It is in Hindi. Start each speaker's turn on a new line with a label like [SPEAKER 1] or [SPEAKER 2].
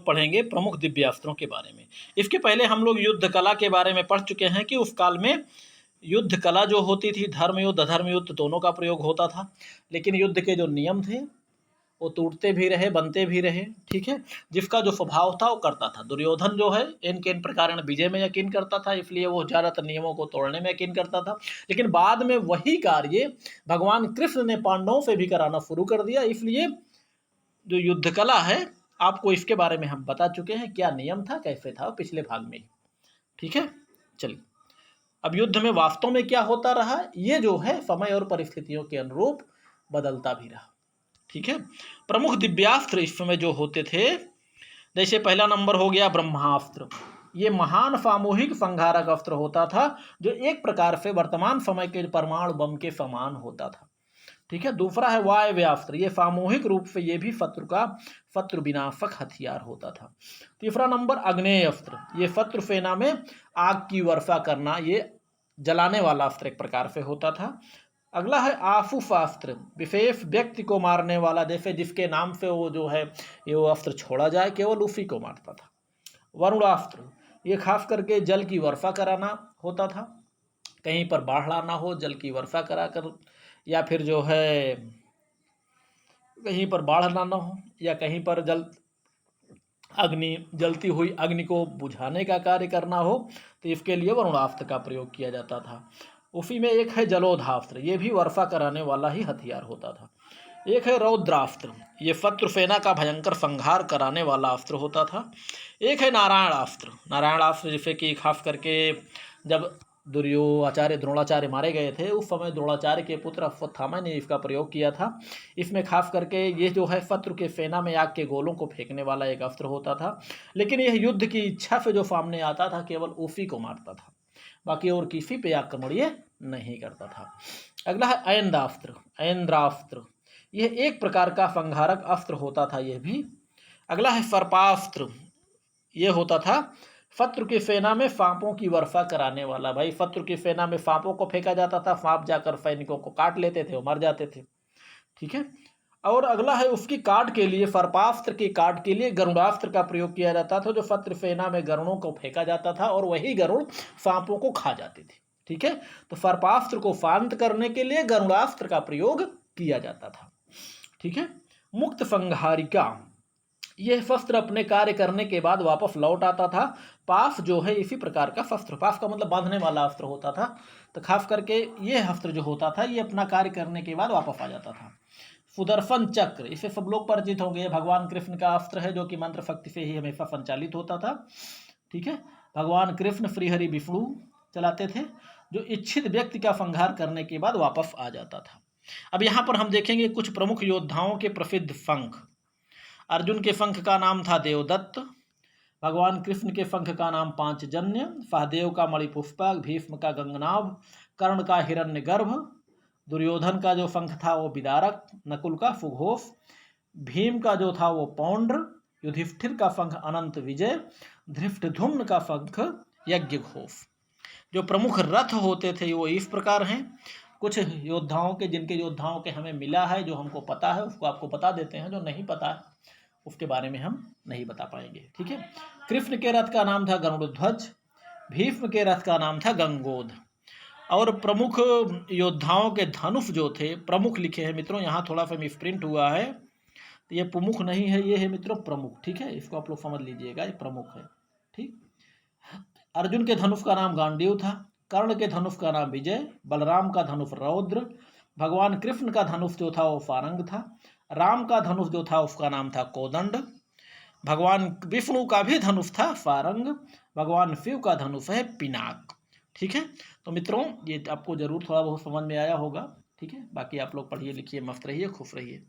[SPEAKER 1] पढ़ेंगे प्रमुख दिव्यास्त्रों के बारे में। इसके पहले हम लोग युद्ध कला के बारे में पढ़ चुके हैं कि उस काल में युद्ध कला जो होती थी, धर्म युद्ध अधर्म युद्ध दोनों का प्रयोग होता था, लेकिन युद्ध के जो नियम थे वो टूटते भी रहे, बनते भी रहे, ठीक है। जिसका जो स्वभाव था वो करता था। दुर्योधन जो है इन के इन प्रकार विजय में यकीन करता था, इसलिए वो ज़्यादातर नियमों को तोड़ने में यकीन करता था। लेकिन बाद में वही कार्य भगवान कृष्ण ने पांडवों से भी कराना शुरू कर दिया, इसलिए जो युद्ध कला है आपको इसके बारे में हम बता चुके हैं, क्या नियम था, कैसे था पिछले भाग में, ठीक है। चलिए, अब युद्ध में वास्तव में क्या होता रहा, ये जो है समय और परिस्थितियों के अनुरूप बदलता भी रहा, ठीक है। प्रमुख दिव्यास्त्र इस समय जो होते थे, जैसे पहला नंबर हो गया ब्रह्मास्त्र। ये महान सामूहिक संहारक अस्त्र होता था, जो एक प्रकार से वर्तमान समय के परमाणु बम के समान होता था, ठीक है। दूसरा है वायव्यास्त्र। ये सामूहिक रूप से ये भी शत्रु विनाशक हथियार होता था। तीसरा नंबर अग्नेयास्त्र। ये शत्रु सेना में आग की वर्षा करना, ये जलाने वाला अस्त्र एक प्रकार से होता था। अगला है आशुशास्त्र। विशेष व्यक्ति को मारने वाला, जैसे जिसके नाम से वो जो है ये वो अस्त्र छोड़ा जाए, केवल उसी को मारता था। वरुणास्त्र। ये खास करके जल की वर्षा कराना होता था, कहीं पर बाढ़ लाना हो, जल की वर्षा कराकर, या फिर जो है कहीं पर बाढ़ लाना हो, या कहीं पर जलती हुई अग्नि को बुझाने का कार्य करना हो, तो इसके लिए वरुणास्त्र का प्रयोग किया जाता था। उसी में एक है जलोधास्त्र। ये भी वर्षा कराने वाला ही हथियार होता था। एक है रौद्रास्त्र। ये शत्रु सेना का भयंकर संहार कराने वाला अस्त्र होता था। एक है नारायणास्त्र। नारायणास्त्र जिसे कि खास करके जब आचार्य द्रोणाचार्य मारे गए थे, उस समय द्रोणाचार्य के पुत्र अश्वत्थामा ने इसका प्रयोग किया था। इसमें खास करके ये जो है शत्रु के सेना में आग के गोलों को फेंकने वाला एक अस्त्र होता था, लेकिन यह युद्ध की इच्छा से जो सामने आता था केवल उसी को मारता था, बाकी और किसी पे आक्रमण ये नहीं करता था। अगला है ऐन्द्रास्त्र। ऐन्द्रास्त्र यह एक प्रकार का संहारक अस्त्र होता था यह भी। अगला है सर्पास्त्र। ये होता था शत्रु की सेना में सांपों की वर्षा कराने वाला। भाई, शत्रु की सेना में सांपों को फेंका जाता था, सांप जाकर सैनिकों को काट लेते थे, वो मर जाते थे, ठीक है। और अगला है उसकी काट के लिए, सर्पास्त्र की काट के लिए गरुड़ास्त्र का प्रयोग किया जाता था, जो शत्रु सेना में गरुड़ों को फेंका जाता था और वही गरुड़ सांपों को खा जाते थे, ठीक है। तो सर्पास्त्र को शांत करने के लिए गरुड़ास्त्र का प्रयोग किया जाता था, ठीक है। मुक्त संहारिका। यह शस्त्र अपने कार्य करने के बाद वापस लौट आता था। पास जो है इसी प्रकार का शस्त्र, पास का मतलब बांधने वाला अस्त्र होता था, तो खास करके यह अस्त्र जो होता था ये अपना कार्य करने के बाद वापस आ जाता था। सुदर्शन चक्र, इसे सब लोग परिचित होंगे, भगवान कृष्ण का अस्त्र है जो कि मंत्र शक्ति से ही हमेशा संचालित होता था, ठीक है। भगवान कृष्ण श्रीहरि विष्णु चलाते थे, जो इच्छित व्यक्ति का संहार करने के बाद वापस आ जाता था। अब यहाँ पर हम देखेंगे कुछ प्रमुख योद्धाओं के प्रसिद्ध शंख। अर्जुन के शंख का नाम था देवदत्त, भगवान कृष्ण के शंख का नाम पांचजन्य, सहदेव का मणिपुष्पक, भीष्म का गंगनाभ, कर्ण का हिरण्यगर्भ, दुर्योधन का जो शंख था वो विदारक, नकुल का सुघोष, भीम का जो था वो पौंड्र, युधिष्ठिर का शंख अनंत विजय, धृष्टद्युम्न का शंख यज्ञघोष। जो प्रमुख रथ होते थे वो इस प्रकार हैं। कुछ योद्धाओं के, जिनके योद्धाओं के हमें मिला है, जो हमको पता है उसको आपको बता देते हैं, जो नहीं पता है उसके बारे में हम नहीं बता पाएंगे, ठीक है। कृष्ण के रथ का नाम था गरुड़ध्वज, भीष्म के रथ का नाम था गंगोध। और प्रमुख योद्धाओं के धनुष जो थे, प्रमुख लिखे हैं मित्रों, यहाँ थोड़ा सा मिसप्रिंट हुआ है, तो ये प्रमुख नहीं है, ये है मित्रों प्रमुख, ठीक है। इसको आप लोग समझ लीजिएगा, ये प्रमुख है, ठीक। अर्जुन के धनुष का नाम गांडीव था, कर्ण के धनुष का नाम विजय, बलराम का धनुष रौद्र, भगवान कृष्ण का धनुष जो था वो फारंग था, राम का धनुष जो था उसका नाम था कोदंड, भगवान विष्णु का भी धनुष था फारंग, भगवान शिव का धनुष है पिनाक, ठीक है। तो मित्रों ये आपको जरूर थोड़ा बहुत समझ में आया होगा, ठीक है। बाकी आप लोग पढ़िए लिखिए, मस्त रहिए, खुश रहिए।